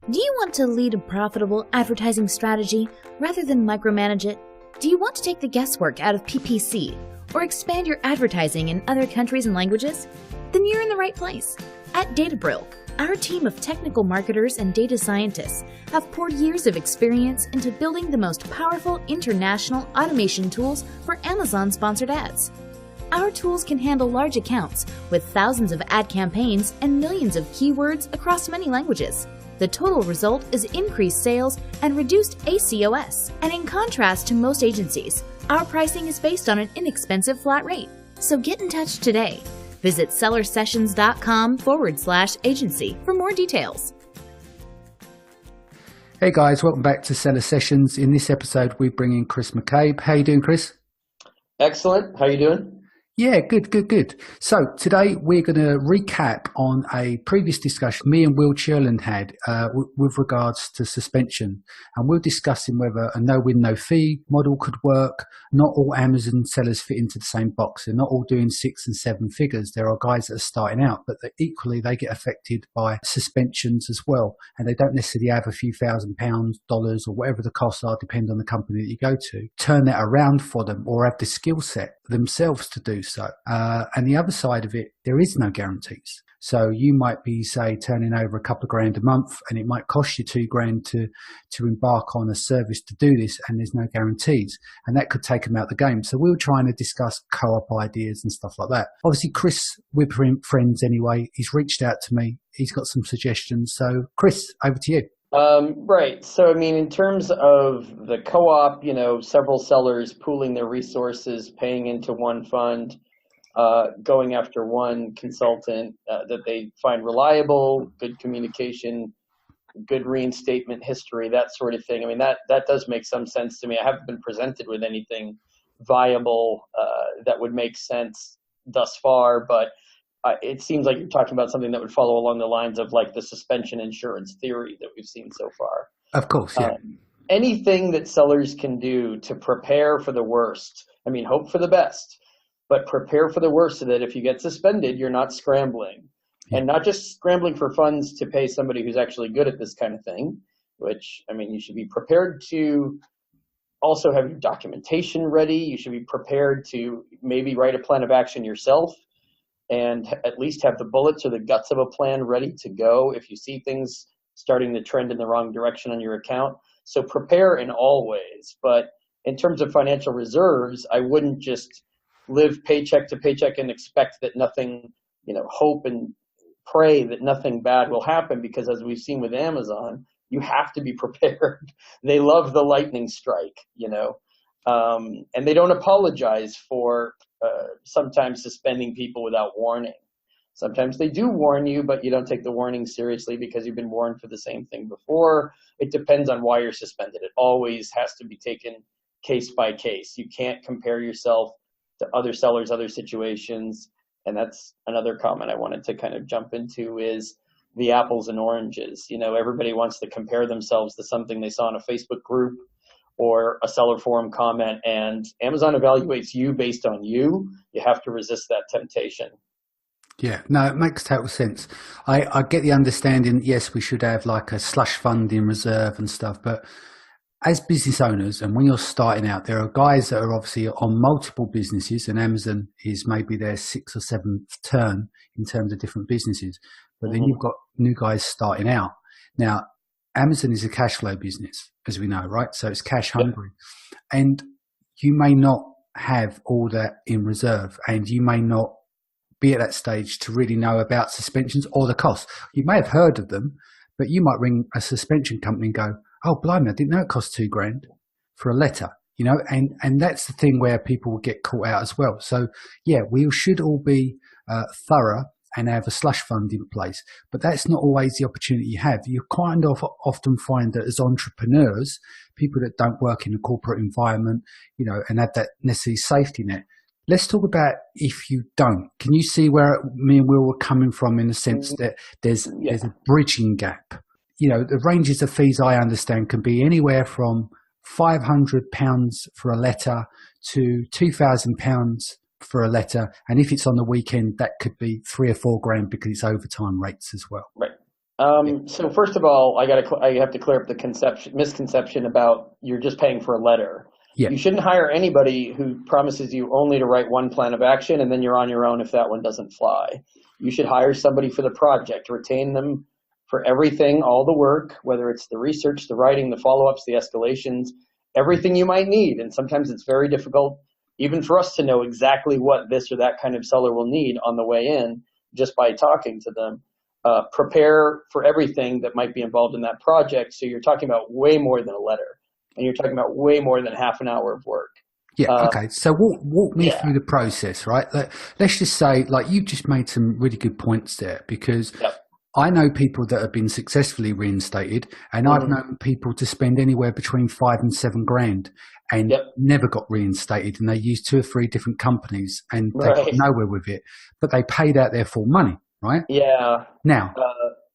Do you want to lead a profitable advertising strategy rather than micromanage it? Do you want to take the guesswork out of PPC or expand your advertising in other countries and languages? Then you're in the right place. At Databrill, our team of technical marketers and data scientists have poured years of experience into building the most powerful international automation tools for Amazon-sponsored ads. Our tools can handle large accounts with thousands of ad campaigns and millions of keywords across many languages. The total result is increased sales and reduced ACOS. And in contrast to most agencies, our pricing is based on an inexpensive flat rate. So get in touch today. Visit sellersessions.com/agency for more details. Hey guys, welcome back to Seller Sessions. In this episode, we bring in Chris McCabe. How you doing, Chris? Excellent. How you doing? Yeah, good. So today we're going to recap on a previous discussion me and Will Cherland had with regards to suspension. And we're discussing whether a no-win, no-fee model could work. Not all Amazon sellers fit into the same box. They're not all doing 6 and 7 figures. There are guys that are starting out, but equally they get affected by suspensions as well. And they don't necessarily have a few £1,000s, dollars, or whatever the costs are, depending on the company that you go to. Turn that around for them or have the skill set themselves to do so. And the other side of it, there is no guarantees. So you might be, say, turning over a couple of grand a month, and it might cost you £2,000 to embark on a service to do this, and there's no guarantees. And that could take them out the game. So we were trying to discuss co-op ideas and stuff like that. Obviously, Chris, we're friends anyway. He's reached out to me. He's got some suggestions. So Chris, over to you. Right. So, I mean, in terms of the co-op, several sellers pooling their resources, paying into one fund, going after one consultant that they find reliable, good communication, good reinstatement history, that sort of thing. I mean, that does make some sense to me. I haven't been presented with anything viable that would make sense thus far, but it seems like you're talking about something that would follow along the lines of like the suspension insurance theory that we've seen so far. Of course, yeah. Anything that sellers can do to prepare for the worst, I mean, hope for the best, but prepare for the worst so that if you get suspended, you're not scrambling. Yeah. And not just scrambling for funds to pay somebody who's actually good at this kind of thing, which, I mean, you should be prepared to also have your documentation ready. You should be prepared to maybe write a plan of action yourself, and at least have the bullets or the guts of a plan ready to go if you see things starting to trend in the wrong direction on your account. So prepare in all ways. But in terms of financial reserves, I wouldn't just live paycheck to paycheck and expect that nothing, hope and pray that nothing bad will happen, because as we've seen with Amazon, you have to be prepared. They love the lightning strike, and they don't apologize for sometimes suspending people without warning. Sometimes they do warn you, but you don't take the warning seriously because you've been warned for the same thing before. It depends on why you're suspended. It always has to be taken case by case. You can't compare yourself to other sellers, other situations. And that's another comment I wanted to kind of jump into is the apples and oranges. Everybody wants to compare themselves to something they saw in a Facebook group or a seller forum comment, and Amazon evaluates you based on you. You have to resist that temptation. Yeah, no, it makes total sense. I get the understanding, yes, we should have like a slush fund in reserve and stuff, but as business owners, and when you're starting out, there are guys that are obviously on multiple businesses, and Amazon is maybe their 6th or 7th turn in terms of different businesses, but then you've got new guys starting out. Now, Amazon is a cash flow business, as we know, right? So it's cash hungry. And you may not have all that in reserve, and you may not be at that stage to really know about suspensions or the costs. You may have heard of them, but you might ring a suspension company and go, oh, blimey, I didn't know it cost £2,000 for a letter, and that's the thing where people will get caught out as well. So yeah, we should all be thorough and have a slush fund in place. But that's not always the opportunity you have. You kind of often find that as entrepreneurs, people that don't work in a corporate environment, and have that necessary safety net. Let's talk about if you don't. Can you see where me and Will were coming from in the sense that there's a bridging gap? The ranges of fees I understand can be anywhere from £500 for a letter to £2,000 for a letter, and if it's on the weekend, that could be £3 or £4 because it's overtime rates as well. Right. So first of all, I have to clear up the misconception about you're just paying for a letter. Yeah. You shouldn't hire anybody who promises you only to write one plan of action and then you're on your own if that one doesn't fly. You should hire somebody for the project, retain them for everything, all the work, whether it's the research, the writing, the follow-ups, the escalations, everything you might need. And sometimes it's very difficult even for us to know exactly what this or that kind of seller will need on the way in just by talking to them. Prepare for everything that might be involved in that project. So you're talking about way more than a letter, and you're talking about way more than half an hour of work. Yeah. Okay. So walk me through the process, right? Let's just say, like, you've just made some really good points there, because I know people that have been successfully reinstated, and I've known people to spend anywhere between $5,000 and $7,000 and never got reinstated, and they used 2 or 3 different companies and they got nowhere with it, but they paid out their full money. Right? Yeah. Now,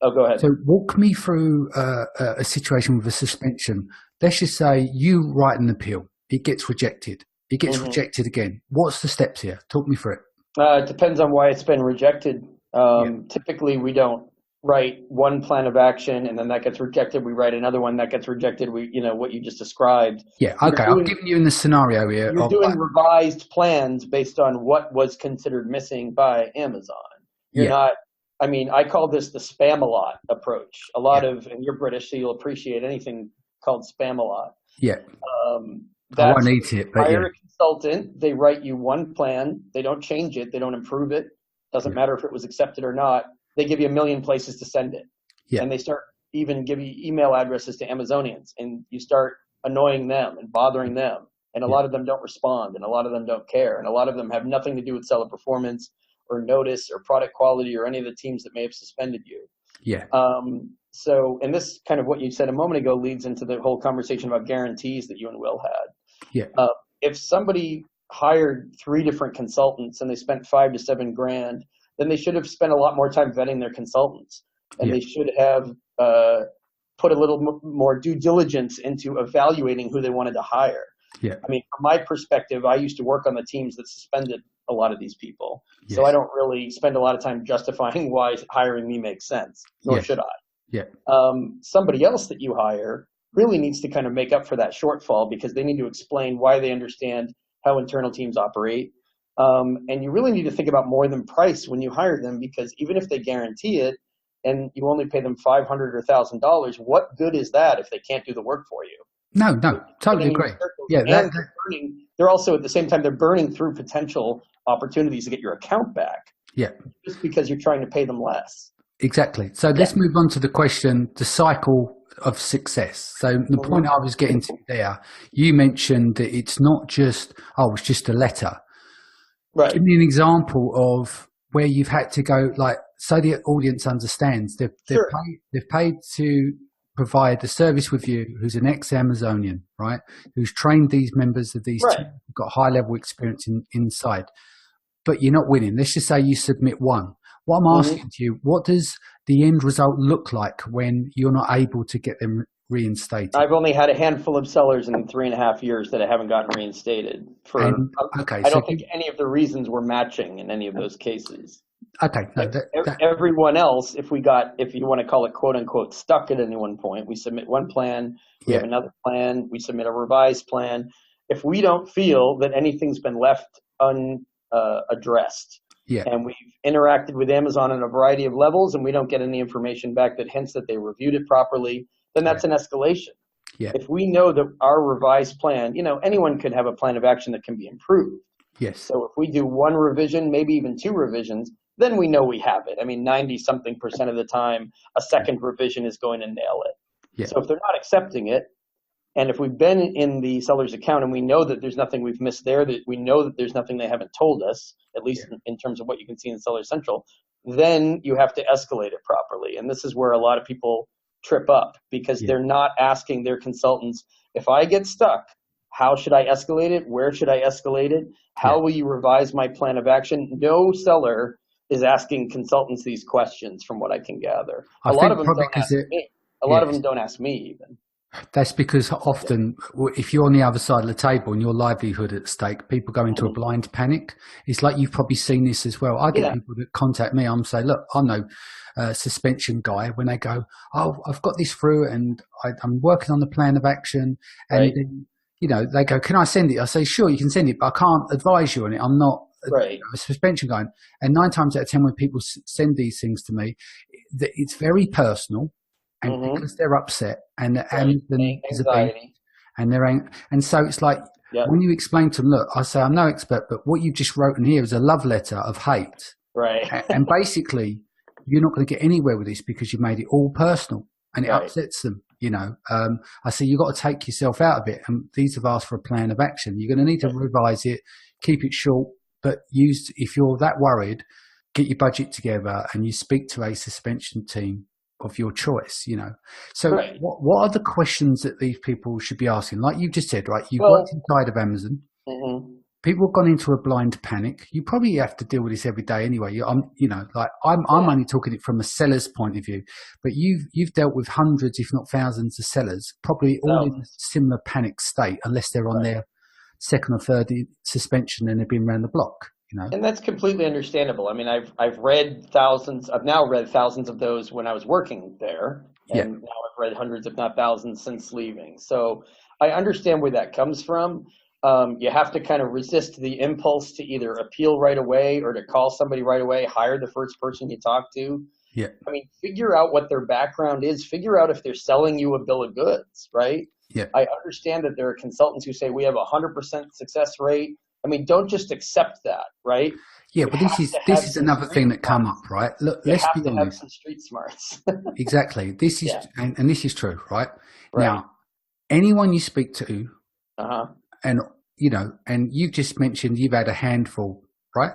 go ahead. So walk me through a situation with a suspension. Let's just say you write an appeal. It gets rejected. It gets rejected again. What's the steps here? Talk me through it. It depends on why it's been rejected. Typically, we don't write one plan of action and then that gets rejected. We write another one that gets rejected. What you just described. Yeah. Okay. I'm giving you in the scenario here. You're doing revised plans based on what was considered missing by Amazon. You're not, I call this the Spam-a-lot approach. A lot of, and you're British, so you'll appreciate anything called Spam-a-lot. Yeah. I won't eat it, but hire a consultant, they write you one plan, they don't change it, they don't improve it, doesn't matter if it was accepted or not, they give you 1 million places to send it. And they start even give you email addresses to Amazonians, and you start annoying them and bothering them. And a lot of them don't respond, and a lot of them don't care, and a lot of them have nothing to do with seller performance or notice or product quality or any of the teams that may have suspended you. Yeah. So, and this kind of what you said a moment ago leads into the whole conversation about guarantees that you and Will had. Yeah. If somebody hired 3 different consultants and they spent $5,000 to $7,000, then they should have spent a lot more time vetting their consultants, and they should have put a little more due diligence into evaluating who they wanted to hire. Yeah. From my perspective, I used to work on the teams that suspended a lot of these people. So I don't really spend a lot of time justifying why hiring me makes sense, nor should I. Yeah. Somebody else that you hire really needs to kind of make up for that shortfall, because they need to explain why they understand how internal teams operate. And you really need to think about more than price when you hire them, because even if they guarantee it and you only pay them $500 or $1,000, what good is that if they can't do the work for you? No, totally agree. Yeah, they're also at the same time, they're burning through potential opportunities to get your account back. Yeah. Just because you're trying to pay them less. Exactly. So let's move on to the question, the cycle of success. So the point I was getting to there, you mentioned that it's not just, it's just a letter. Right. Give me an example of where you've had to go, like, so the audience understands. They've paid to provide a service with you who's an ex-Amazonian, right? Who's trained these members of these teams, got high-level experience inside. But you're not winning. Let's just say you submit one. What I'm asking to you, what does the end result look like when you're not able to get them reinstated? I've only had a handful of sellers in 3.5 years that I haven't gotten reinstated. I don't think any of the reasons were matching in any of those cases. Okay. No, everyone else, if you want to call it quote unquote stuck at any one point, we submit one plan, we have another plan, we submit a revised plan. If we don't feel that anything's been left unaddressed, and we've interacted with Amazon on a variety of levels and we don't get any information back that hints that they reviewed it properly, then that's an escalation. Yeah. If we know that our revised plan, anyone could have a plan of action that can be improved. Yes. So if we do one revision, maybe even 2 revisions, then we know we have it. 90-something% of the time, a second revision is going to nail it. Yeah. So if they're not accepting it, and if we've been in the seller's account and we know that there's nothing we've missed there, that we know that there's nothing they haven't told us, at least in terms of what you can see in Seller Central, then you have to escalate it properly. And this is where a lot of people trip up, because they're not asking their consultants, if I get stuck, how should I escalate it? Where should I escalate it? How will you revise my plan of action? No seller is asking consultants these questions, from what I can gather. A lot of them don't ask me even. That's because often, if you're on the other side of the table and your livelihood at stake, people go into a blind panic. It's like you've probably seen this as well. I get people that contact me. I'm say, look, I'm no suspension guy. When they go, oh, I've got this through and I'm working on the plan of action, and then, you know, they go, can I send it? I say, sure, you can send it, but I can't advise you on it. I'm not a suspension guy. And 9 times out of 10, when people send these things to me, it's very personal. And because they're upset and anxiety, and so it's like when you explain to them, look, I say I'm no expert, but what you just wrote in here is a love letter of hate, right? And basically, you're not going to get anywhere with this because you've made it all personal, and it upsets them. You know, I say you've got to take yourself out of it, and these have asked for a plan of action. You're going to need to revise it, keep it short, but if you're that worried, get your budget together and you speak to a suspension team of your choice, you know. So what are the questions that these people should be asking? Like you just said, right? You've worked inside of Amazon. People have gone into a blind panic. You probably have to deal with this every day anyway. I'm only talking it from a seller's point of view, but you've dealt with hundreds, if not thousands, of sellers, probably all in a similar panic state, unless they're on their second or third suspension and they've been around the block. You know? And that's completely understandable. I mean, I've read thousands. I've now read thousands of those when I was working there, and now I've read hundreds, if not thousands, since leaving. So I understand where that comes from. You have to kind of resist the impulse to either appeal right away or to call somebody right away. Hire the first person you talk to. Yeah. I mean, figure out what their background is. Figure out if they're selling you a bill of goods, right? Yeah. I understand that there are consultants who say we have 100% success rate. I mean, don't just accept that, right? Yeah, but this is another thing that come up, right? Look, let's be honest. Have some street smarts. Exactly. This is and this is true, right? Now, anyone you speak to, and you know, and you've just mentioned you've had a handful, right?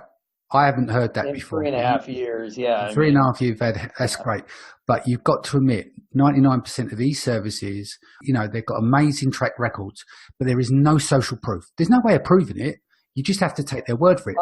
I haven't heard that before. 3.5 years, yeah. 3.5 years you've had, that's great. But you've got to admit, 99% of these services, you know, they've got amazing track records, but there is no social proof. There's no way of proving it. You just have to take their word for it.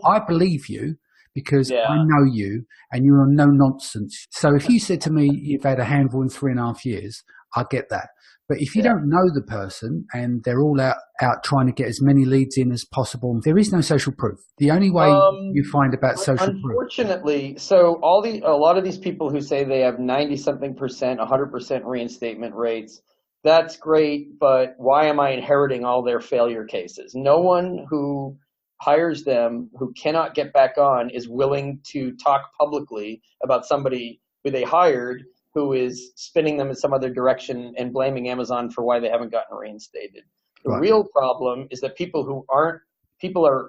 I believe you because I know you and you're no nonsense. So if you said to me you've had a handful in 3.5 years, I get that. But if you don't know the person and they're all out trying to get as many leads in as possible, there is no social proof. The only way you find about social proof. Unfortunately, so a lot of these people who say they have 90-something%, 100% reinstatement rates, that's great, but why am I inheriting all their failure cases? No one who hires them who cannot get back on is willing to talk publicly about somebody who they hired who is spinning them in some other direction and blaming Amazon for why they haven't gotten reinstated. The real problem is that people are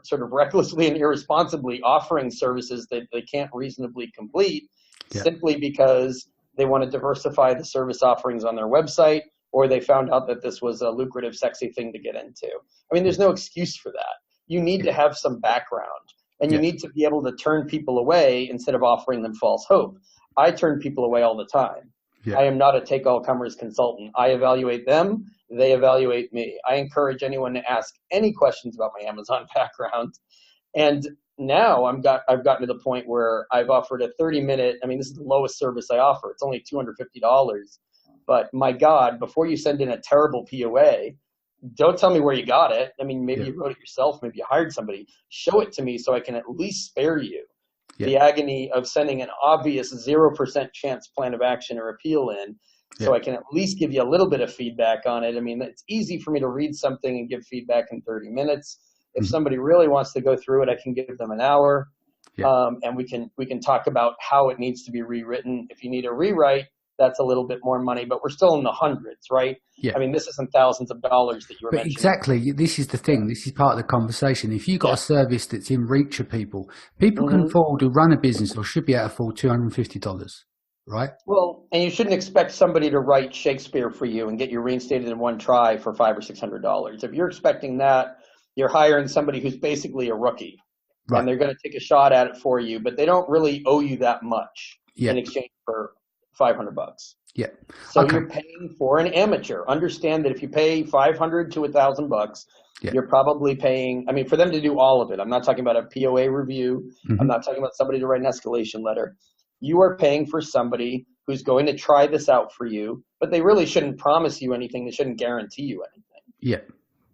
sort of recklessly and irresponsibly offering services that they can't reasonably complete simply because they want to diversify the service offerings on their website, or they found out that this was a lucrative, sexy thing to get into. I mean, there's no excuse for that. You need to have some background, and you need to be able to turn people away instead of offering them false hope. I turn people away all the time. I am not a take-all-comers consultant. I evaluate them. They evaluate me. I encourage anyone to ask any questions about my Amazon background. And now I've gotten to the point where I've offered a 30-minute, I mean, this is the lowest service I offer. It's only $250. But my God, before you send in a terrible POA, don't tell me where you got it. I mean, maybe you wrote it yourself. Maybe you hired somebody. Show it to me so I can at least spare you the agony of sending an obvious 0% chance plan of action or appeal in, so I can at least give you a little bit of feedback on it. I mean, it's easy for me to read something and give feedback in 30 minutes. If somebody really wants to go through it, I can give them an hour, and we can talk about how it needs to be rewritten. If you need a rewrite, that's a little bit more money, but we're still in the hundreds, right? I mean, this isn't thousands of dollars that you were mentioning. Exactly. This is the thing. This is part of the conversation. If you've got a service that's in reach of people can afford to run a business or should be able to afford $250, right? Well, and you shouldn't expect somebody to write Shakespeare for you and get you reinstated in one try for $500 or $600. If you're expecting that, you're hiring somebody who's basically a rookie, and they're going to take a shot at it for you, but they don't really owe you that much in exchange for $500. So you're paying for an amateur. Understand that if you pay $500 to $1,000, you're probably paying, I mean, for them to do all of it. I'm not talking about a POA review. I'm not talking about somebody to write an escalation letter. You are paying for somebody who's going to try this out for you, but they really shouldn't promise you anything. They shouldn't guarantee you anything. Yeah.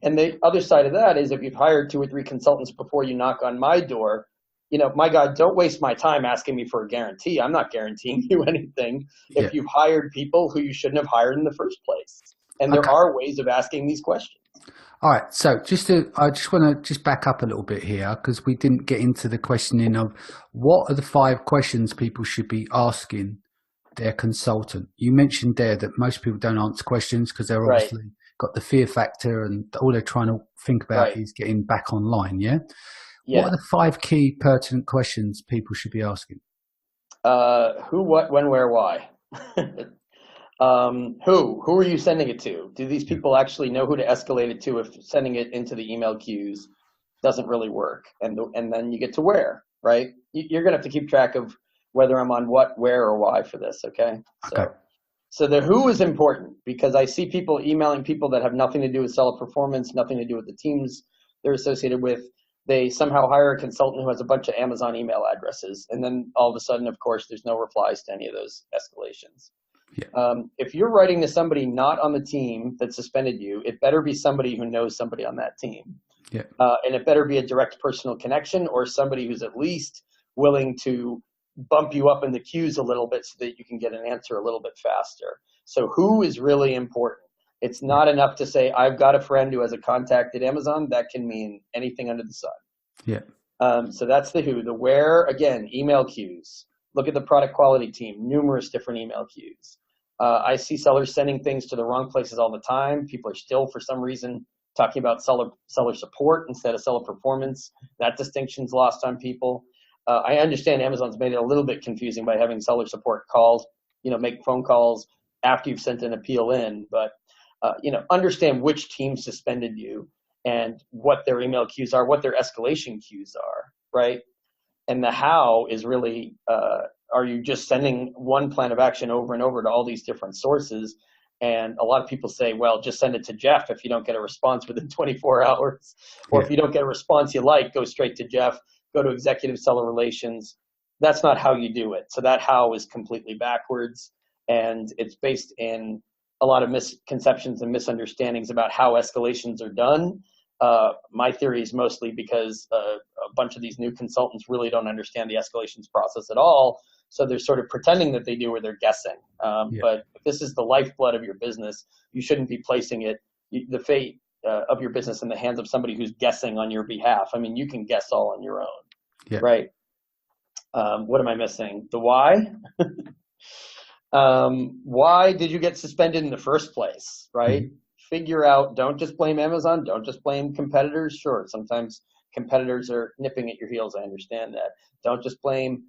And the other side of that is if you've hired 2 or 3 consultants before you knock on my door, my God, don't waste my time asking me for a guarantee. I'm not guaranteeing you anything if you've hired people who you shouldn't have hired in the first place. And there are ways of asking these questions. All right. So I just want to just back up a little bit here because we didn't get into the questioning of what are the 5 questions people should be asking their consultant. You mentioned there that most people don't answer questions because they're obviously got the fear factor and all they're trying to think about is getting back online. Yeah. What are the 5 key pertinent questions people should be asking? Who, what, when, where, why? Who are you sending it to? Do these people actually know who to escalate it to if sending it into the email queues doesn't really work? And then you get to where, right? You're going to have to keep track of whether I'm on what, where, or why for this, okay? So the who is important because I see people emailing people that have nothing to do with seller performance, nothing to do with the teams they're associated with. They somehow hire a consultant who has a bunch of Amazon email addresses. And then all of a sudden, of course, there's no replies to any of those escalations. Yeah. If you're writing to somebody not on the team that suspended you, it better be somebody who knows somebody on that team. Yeah. And it better be a direct personal connection or somebody who's at least willing to bump you up in the queues a little bit so that you can get an answer a little bit faster. So who is really important? It's not enough to say, I've got a friend who has a contact at Amazon. That can mean anything under the sun. Yeah. So that's the who. The where, again, email queues. Look at the product quality team, numerous different email queues. I see sellers sending things to the wrong places all the time. People are still, for some reason, talking about seller support instead of seller performance. That distinction's lost on people. I understand Amazon's made it a little bit confusing by having seller support calls, make phone calls after you've sent an appeal in, but understand which team suspended you and what their email queues are, what their escalation queues are, right? And the how is really, are you just sending one plan of action over and over to all these different sources? And a lot of people say, well, just send it to Jeff if you don't get a response within 24 hours. Or if you don't get a response you like, go straight to Jeff, go to executive seller relations. That's not how you do it. So that how is completely backwards. And it's based in a lot of misconceptions and misunderstandings about how escalations are done. My theory is mostly because a bunch of these new consultants really don't understand the escalations process at all. So they're sort of pretending that they do or they're guessing. But if this is the lifeblood of your business, you shouldn't be placing the fate of your business in the hands of somebody who's guessing on your behalf. I mean, you can guess all on your own, right? What am I missing? The why? Why did you get suspended in the first place, right? Figure out, don't just blame Amazon, don't just blame competitors. Sure, sometimes competitors are nipping at your heels, I understand that. Don't just blame,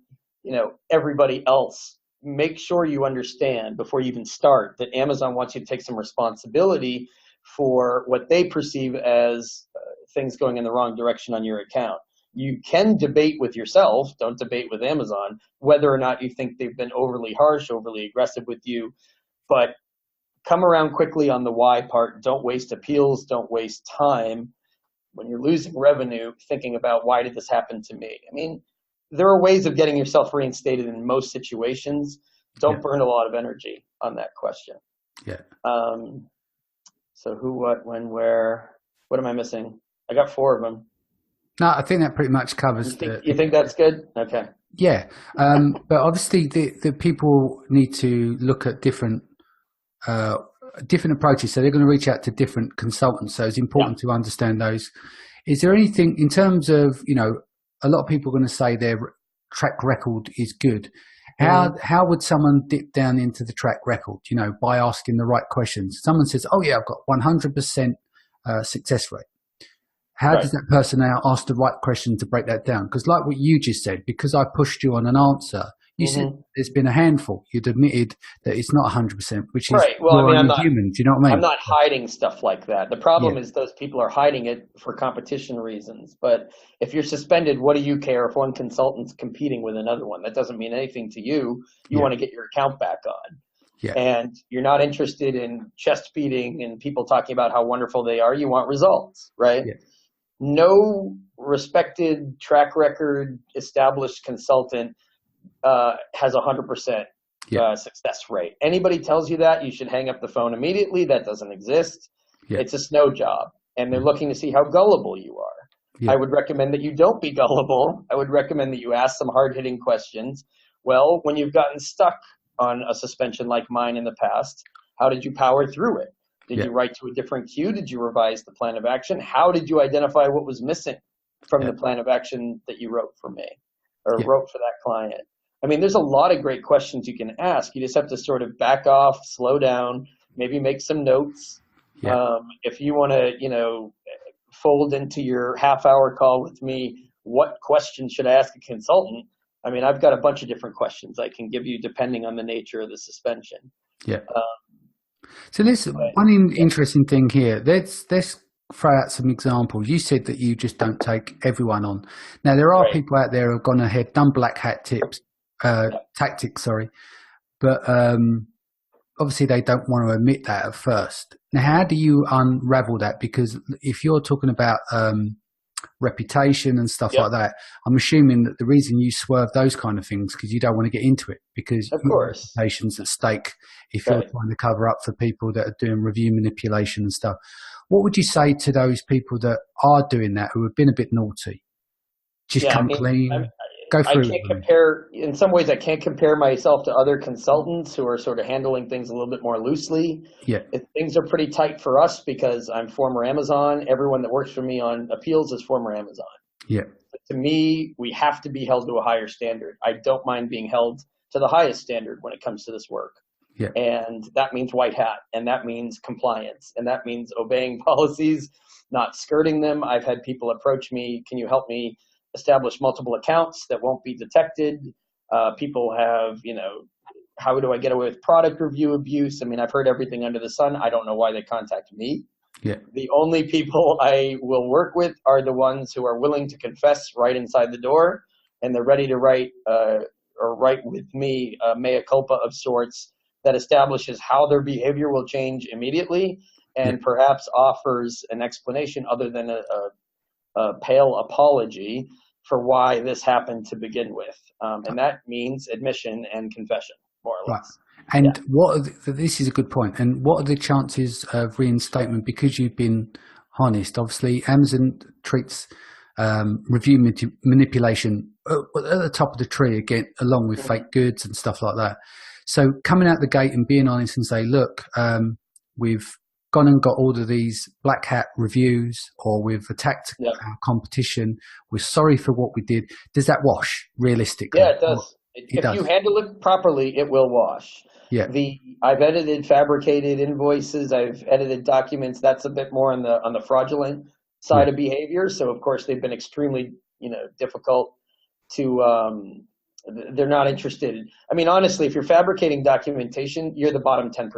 everybody else. Make sure you understand before you even start that Amazon wants you to take some responsibility for what they perceive as things going in the wrong direction on your account. You can debate with yourself, don't debate with Amazon, whether or not you think they've been overly harsh, overly aggressive with you, but come around quickly on the why part. Don't waste appeals, don't waste time when you're losing revenue thinking about why did this happen to me? I mean, there are ways of getting yourself reinstated in most situations. Don't burn a lot of energy on that question. So who, what, when, where, what am I missing? I got 4 of them. No, I think that pretty much covers you think that's good? Okay. Yeah. But obviously the people need to look at different approaches. So they're going to reach out to different consultants. So it's important to understand those. Is there anything in terms of, a lot of people are going to say their track record is good. How would someone dip down into the track record, by asking the right questions? Someone says, oh yeah, I've got 100% success rate. How does that person now ask the right question to break that down? Because like what you just said, because I pushed you on an answer, you said there's been a handful. You'd admitted that it's not 100%, which is Well, I mean, I'm not human. Do you know what I mean? I'm not hiding stuff like that. The problem is those people are hiding it for competition reasons. But if you're suspended, what do you care if one consultant's competing with another one? That doesn't mean anything to you. You want to get your account back on. And you're not interested in chest beating and people talking about how wonderful they are. You want results, right? No respected track record established consultant has 100% success rate. Anybody tells you that, you should hang up the phone immediately. That doesn't exist. Yeah. It's a snow job, and they're looking to see how gullible you are. Yeah. I would recommend that you don't be gullible. I would recommend that you ask some hard-hitting questions. Well, when you've gotten stuck on a suspension like mine in the past, how did you power through it? Did you write to a different queue? Did you revise the plan of action? How did you identify what was missing from the plan of action that you wrote for me or wrote for that client? I mean, there's a lot of great questions you can ask. You just have to sort of back off, slow down, maybe make some notes. If you want to, fold into your half-hour call with me, what question should I ask a consultant? I mean, I've got a bunch of different questions I can give you depending on the nature of the suspension. Yeah. So there's one interesting thing here. Let's throw out some examples. You said that you just don't take everyone on. Now, there are people out there who have gone ahead, done black hat tactics, but obviously they don't want to admit that at first. Now, how do you unravel that? Because if you're talking about reputation and stuff like that, I'm assuming that the reason you swerve those kind of things because you don't want to get into it, because of course reputation's at stake if you're trying to cover up for people that are doing review manipulation and stuff. What would you say to those people that are doing that, who have been a bit naughty? Just come clean. Go through. I can't compare. In some ways, I can't compare myself to other consultants who are sort of handling things a little bit more loosely. Yeah. Things are pretty tight for us because I'm former Amazon. Everyone that works for me on appeals is former Amazon. Yeah. But to me, we have to be held to a higher standard. I don't mind being held to the highest standard when it comes to this work. Yeah. And that means white hat, and that means compliance, and that means obeying policies, not skirting them. I've had people approach me, can you help me establish multiple accounts that won't be detected? People have, how do I get away with product review abuse? I mean, I've heard everything under the sun. I don't know why they contact me. Yeah. The only people I will work with are the ones who are willing to confess right inside the door, and they're ready to write with me a mea culpa of sorts that establishes how their behavior will change immediately and perhaps offers an explanation other than a pale apology for why this happened to begin with. And that means admission and confession, more or less. And this is a good point. And what are the chances of reinstatement? Because you've been honest, obviously Amazon treats review manipulation at the top of the tree again, along with fake goods and stuff like that. So coming out the gate and being honest and say, look, we've gone and got all of these black hat reviews, or we've attacked our competition. We're sorry for what we did. Does that wash realistically? Yeah, it does. If you handle it properly, it will wash. Yeah. I've edited fabricated invoices. I've edited documents. That's a bit more on the fraudulent side of behavior. So of course they've been extremely, difficult to, they're not interested. I mean, honestly, if you're fabricating documentation, you're the bottom 10%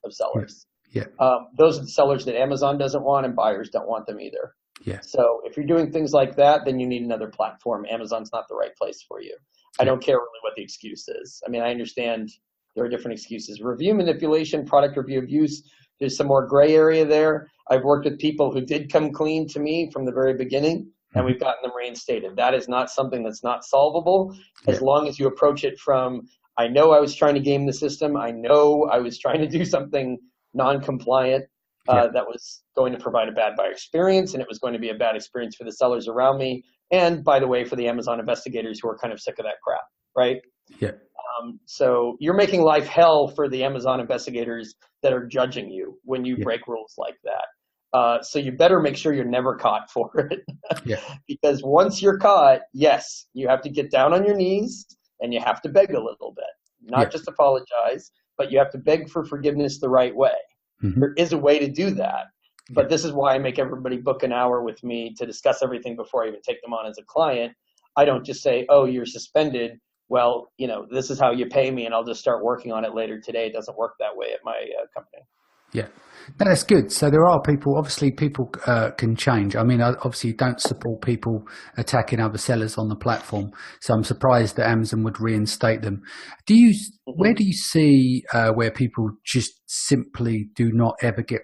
of sellers. Yeah. Those are the sellers that Amazon doesn't want, and buyers don't want them either. Yeah. So if you're doing things like that, then you need another platform. Amazon's not the right place for you. I don't care really what the excuse is. I mean, I understand there are different excuses. Review manipulation, product review abuse, there's some more gray area there. I've worked with people who did come clean to me from the very beginning, and we've gotten them reinstated. That is not something that's not solvable as long as you approach it from, I know I was trying to game the system. I know I was trying to do something non-compliant that was going to provide a bad buyer experience, and it was going to be a bad experience for the sellers around me. And by the way, for the Amazon investigators who are kind of sick of that crap, right? Yeah. So you're making life hell for the Amazon investigators that are judging you when you break rules like that. So you better make sure you're never caught for it. Because once you're caught, yes, you have to get down on your knees and you have to beg a little bit. Not just apologize, but you have to beg for forgiveness the right way. There is a way to do that. But this is why I make everybody book an hour with me to discuss everything before I even take them on as a client. I don't just say, oh, you're suspended. Well, this is how you pay me, and I'll just start working on it later today. It doesn't work that way at my company. Yeah. No, that's good. So there are people, obviously people can change. I mean, obviously you don't support people attacking other sellers on the platform. So I'm surprised that Amazon would reinstate them. Where do you see where people just simply do not ever get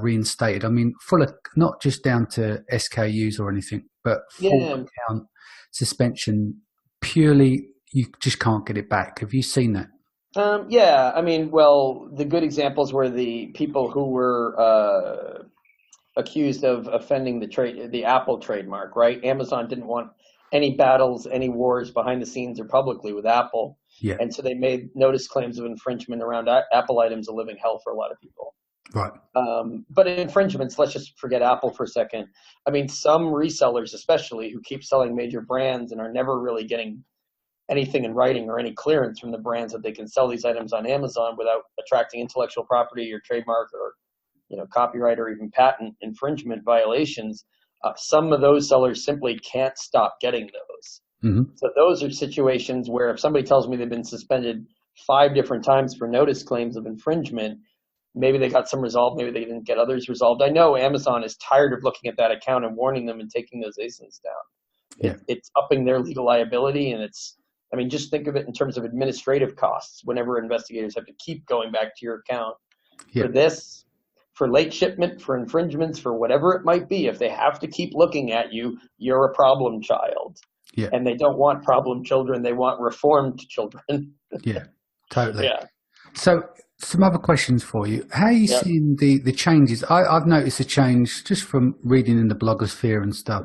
reinstated? I mean, full of, not just down to SKUs or anything, but full account suspension, purely you just can't get it back. Have you seen that? Yeah, I mean, well, the good examples were the people who were accused of offending the Apple trademark, right? Amazon didn't want any battles, any wars behind the scenes or publicly with Apple, Yeah. and so they made notice claims of infringement around Apple items, a living hell for a lot of people. Right. But infringements, let's just forget Apple for a second. I mean, some resellers, especially, who keep selling major brands and are never really getting anything in writing or any clearance from the brands that they can sell these items on Amazon without attracting intellectual property or trademark or copyright or even patent infringement violations. Some of those sellers simply can't stop getting those. Mm-hmm. So those are situations where if somebody tells me they've been suspended 5 different times for notice claims of infringement, maybe they got some resolved, maybe they didn't get others resolved. I know Amazon is tired of looking at that account and warning them and taking those ASINs down. It's upping their legal liability, and just think of it in terms of administrative costs whenever investigators have to keep going back to your account for this, for late shipment, for infringements, for whatever it might be. If they have to keep looking at you, you're a problem child. Yeah. And they don't want problem children. They want reformed children. Yeah, totally. Yeah. So some other questions for you. How are you seeing the changes? I've noticed a change just from reading in the blogosphere and stuff.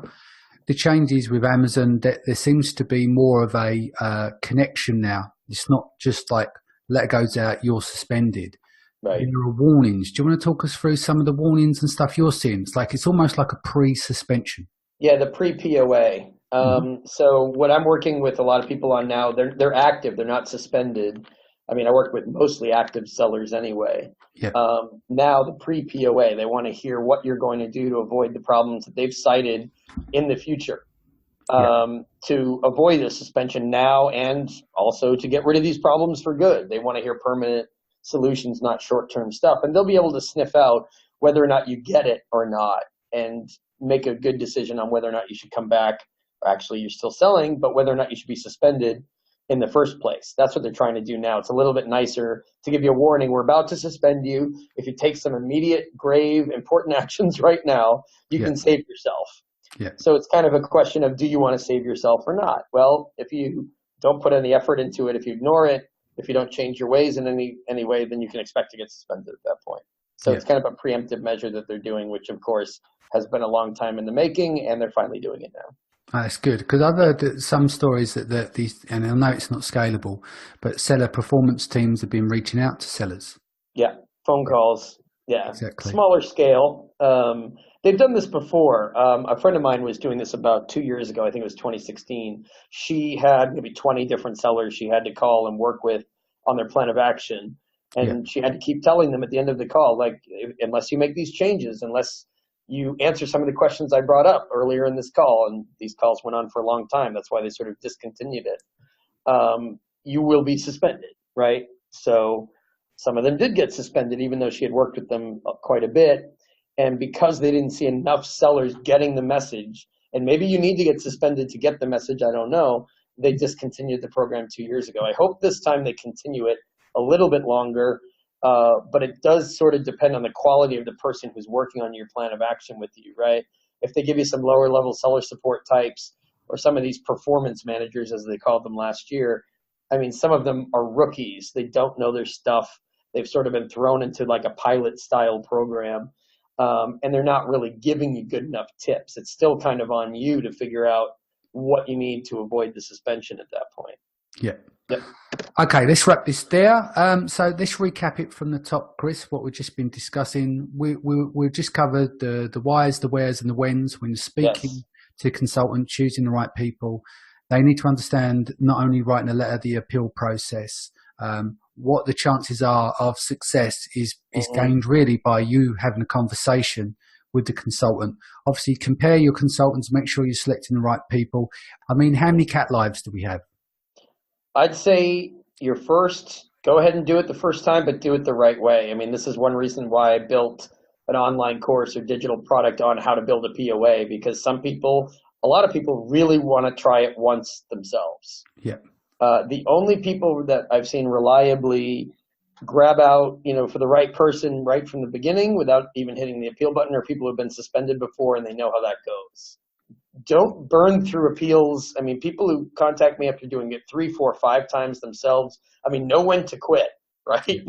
The changes with Amazon, that there seems to be more of a connection now. It's not just like letter goes out, you're suspended. Right. There are warnings. Do you want to talk us through some of the warnings and stuff you're seeing? It's almost like a pre-suspension. Yeah, the pre-POA. So what I'm working with a lot of people on now, they're active. They're not suspended. I mean, I work with mostly active sellers anyway. Yeah. Now the pre-POA, they want to hear what you're going to do to avoid the problems that they've cited in the future. To avoid a suspension now and also to get rid of these problems for good. They want to hear permanent solutions, not short-term stuff. And they'll be able to sniff out whether or not you get it or not and make a good decision on whether or not you should come back. Actually, you're still selling, but whether or not you should be suspended in the first place. That's what they're trying to do now. It's a little bit nicer to give you a warning. We're about to suspend you. If you take some immediate, grave, important actions right now, you can save yourself. Yeah. So it's kind of a question of, do you want to save yourself or not? Well, if you don't put any effort into it, if you ignore it, if you don't change your ways in any way, then you can expect to get suspended at that point. So it's kind of a preemptive measure that they're doing, which of course has been a long time in the making, and they're finally doing it now. That's good, because I've heard that some stories that these, and I know it's not scalable, but seller performance teams have been reaching out to sellers. Yeah, phone calls. Yeah, exactly. Smaller scale. They've done this before. A friend of mine was doing this about 2 years ago. I think it was 2016. She had maybe 20 different sellers she had to call and work with on their plan of action. And she had to keep telling them at the end of the call, like, unless you make these changes, unless you answer some of the questions I brought up earlier in this call, and these calls went on for a long time. That's why they sort of discontinued it. You will be suspended, right? So some of them did get suspended, even though she had worked with them quite a bit. And because they didn't see enough sellers getting the message, and maybe you need to get suspended to get the message, I don't know, they discontinued the program 2 years ago. I hope this time they continue it a little bit longer, but it does sort of depend on the quality of the person who's working on your plan of action with you, right? If they give you some lower level seller support types or some of these performance managers, as they called them last year, I mean, some of them are rookies. They don't know their stuff. They've sort of been thrown into like a pilot style program, and they're not really giving you good enough tips. It's still kind of on you to figure out what you need to avoid the suspension at that point. Yeah. Yep. Okay, let's wrap this there. So let's recap it from the top, Chris, what we've just been discussing. We've just covered the whys, the wheres, and the whens when you're speaking to a consultant, choosing the right people. They need to understand not only writing a letter, the appeal process, what the chances are of success is gained really by you having a conversation with the consultant. Obviously, compare your consultants, make sure you're selecting the right people. I mean, how many cat lives do we have? I'd say your first, go ahead and do it the first time, but do it the right way. I mean, this is one reason why I built an online course or digital product on how to build a POA, because a lot of people really want to try it once themselves. Yeah. The only people that I've seen reliably grab out, for the right person right from the beginning without even hitting the appeal button are people who have been suspended before and they know how that goes. don't burn through appeals. I mean, people who contact me after doing it 3, 4, 5 times themselves, I mean, know when to quit, right?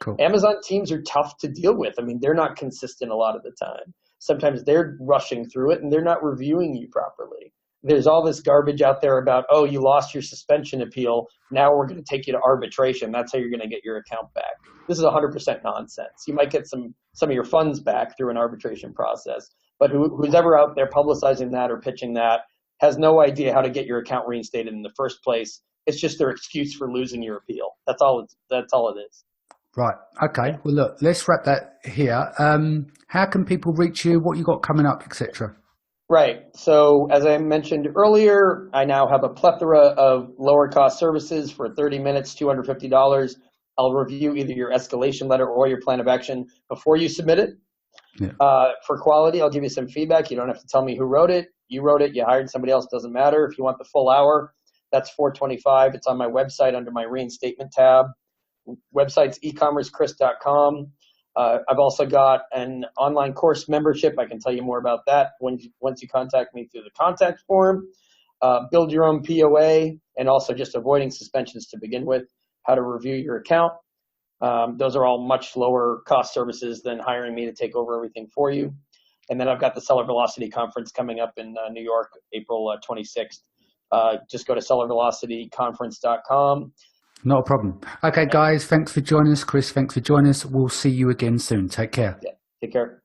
Cool. Amazon teams are tough to deal with. I mean, they're not consistent a lot of the time. Sometimes they're rushing through it and they're not reviewing you properly. There's all this garbage out there about, oh, you lost your suspension appeal. Now we're going to take you to arbitration. That's how you're going to get your account back. This is 100% nonsense. You might get some of your funds back through an arbitration process, but who's ever out there publicizing that or pitching that has no idea how to get your account reinstated in the first place. It's just their excuse for losing your appeal. That's all it is. Right. Okay. Well, look, let's wrap that here. How can people reach you? What you got coming up, etc.? Right. So as I mentioned earlier, I now have a plethora of lower cost services for 30 minutes, $250. I'll review either your escalation letter or your plan of action before you submit it. Yeah. For quality, I'll give you some feedback. You don't have to tell me who wrote it. You wrote it. You hired somebody else. Doesn't matter. If you want the full hour, that's $425. It's on my website under my reinstatement tab. Website's ecommercechris.com. I've also got an online course membership. I can tell you more about that once you contact me through the contact form. Build your own POA, and also just avoiding suspensions to begin with, how to review your account. Those are all much lower cost services than hiring me to take over everything for you. And then I've got the Seller Velocity Conference coming up in New York, April 26th. Just go to sellervelocityconference.com. Not a problem. Okay, guys, thanks for joining us. Chris, thanks for joining us. We'll see you again soon. Take care. Yeah, take care.